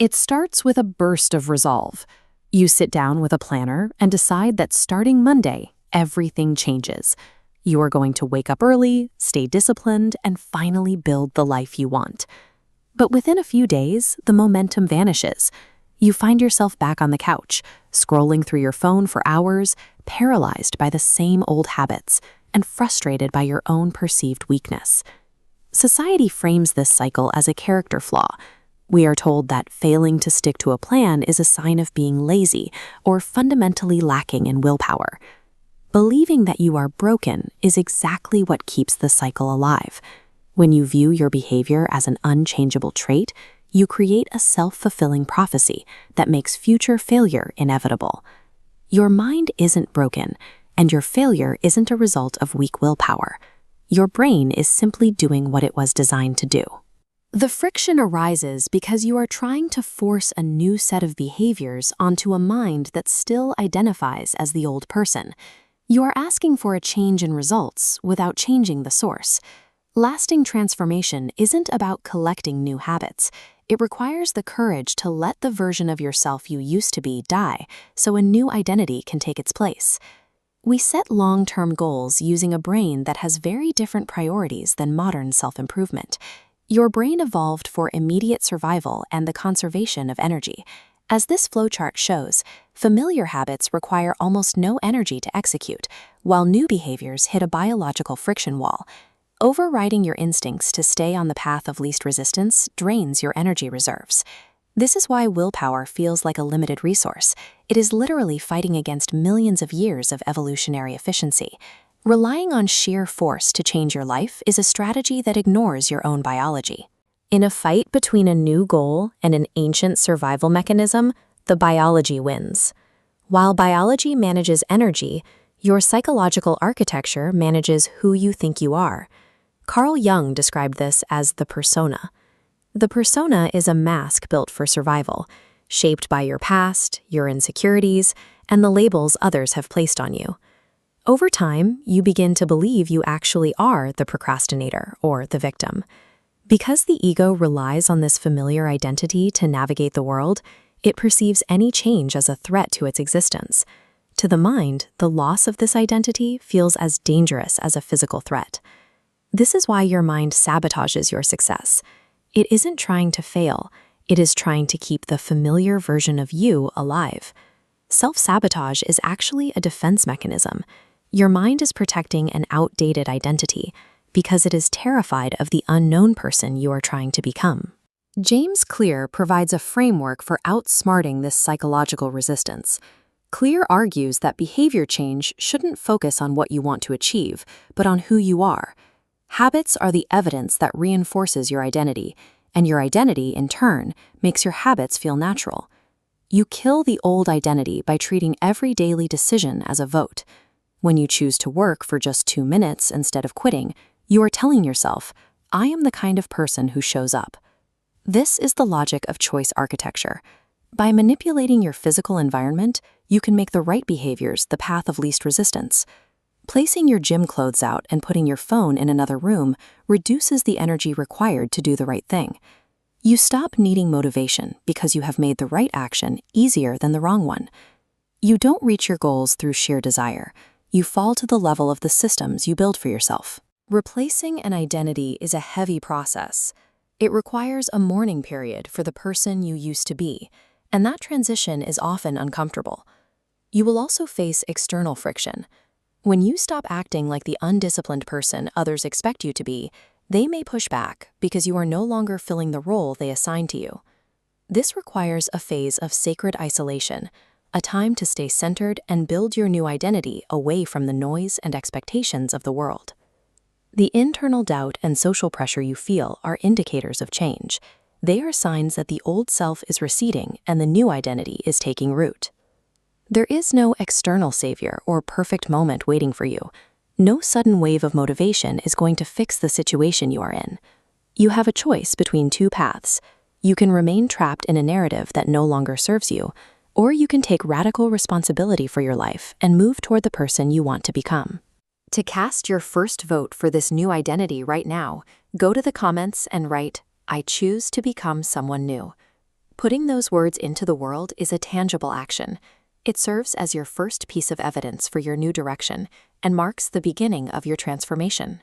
It starts with a burst of resolve. You sit down with a planner and decide that starting Monday, everything changes. You are going to wake up early, stay disciplined, and finally build the life you want. But within a few days, the momentum vanishes. You find yourself back on the couch, scrolling through your phone for hours, paralyzed by the same old habits, and frustrated by your own perceived weakness. Society frames this cycle as a character flaw. We are told that failing to stick to a plan is a sign of being lazy or fundamentally lacking in willpower. Believing that you are broken is exactly what keeps the cycle alive. When you view your behavior as an unchangeable trait, you create a self-fulfilling prophecy that makes future failure inevitable. Your mind isn't broken, and your failure isn't a result of weak willpower. Your brain is simply doing what it was designed to do. The friction arises because you are trying to force a new set of behaviors onto a mind that still identifies as the old person. You are asking for a change in results without changing the source. Lasting transformation isn't about collecting new habits. It requires the courage to let the version of yourself you used to be die so a new identity can take its place. We set long-term goals using a brain that has very different priorities than modern self-improvement. Your brain evolved for immediate survival and the conservation of energy. As this flowchart shows, familiar habits require almost no energy to execute, while new behaviors hit a biological friction wall. Overriding your instincts to stay on the path of least resistance drains your energy reserves. This is why willpower feels like a limited resource. It is literally fighting against millions of years of evolutionary efficiency. Relying on sheer force to change your life is a strategy that ignores your own biology. In a fight between a new goal and an ancient survival mechanism, the biology wins. While biology manages energy, your psychological architecture manages who you think you are. Carl Jung described this as the persona. The persona is a mask built for survival, shaped by your past, your insecurities, and the labels others have placed on you. Over time, you begin to believe you actually are the procrastinator or the victim. Because the ego relies on this familiar identity to navigate the world, it perceives any change as a threat to its existence. To the mind, the loss of this identity feels as dangerous as a physical threat. This is why your mind sabotages your success. It isn't trying to fail, it is trying to keep the familiar version of you alive. Self-sabotage is actually a defense mechanism. Your mind is protecting an outdated identity because it is terrified of the unknown person you are trying to become. James Clear provides a framework for outsmarting this psychological resistance. Clear argues that behavior change shouldn't focus on what you want to achieve, but on who you are. Habits are the evidence that reinforces your identity, and your identity, in turn, makes your habits feel natural. You kill the old identity by treating every daily decision as a vote. When you choose to work for just 2 minutes instead of quitting, you are telling yourself, I am the kind of person who shows up. This is the logic of choice architecture. By manipulating your physical environment, you can make the right behaviors the path of least resistance. Placing your gym clothes out and putting your phone in another room reduces the energy required to do the right thing. You stop needing motivation because you have made the right action easier than the wrong one. You don't reach your goals through sheer desire. You fall to the level of the systems you build for yourself. Replacing an identity is a heavy process. It requires a mourning period for the person you used to be, and that transition is often uncomfortable. You will also face external friction. When you stop acting like the undisciplined person others expect you to be, they may push back because you are no longer filling the role they assign to you. This requires a phase of sacred isolation, a time to stay centered and build your new identity away from the noise and expectations of the world. The internal doubt and social pressure you feel are indicators of change. They are signs that the old self is receding and the new identity is taking root. There is no external savior or perfect moment waiting for you. No sudden wave of motivation is going to fix the situation you are in. You have a choice between two paths. You can remain trapped in a narrative that no longer serves you, or you can take radical responsibility for your life and move toward the person you want to become. To cast your first vote for this new identity right now, go to the comments and write, I choose to become someone new. Putting those words into the world is a tangible action. It serves as your first piece of evidence for your new direction and marks the beginning of your transformation.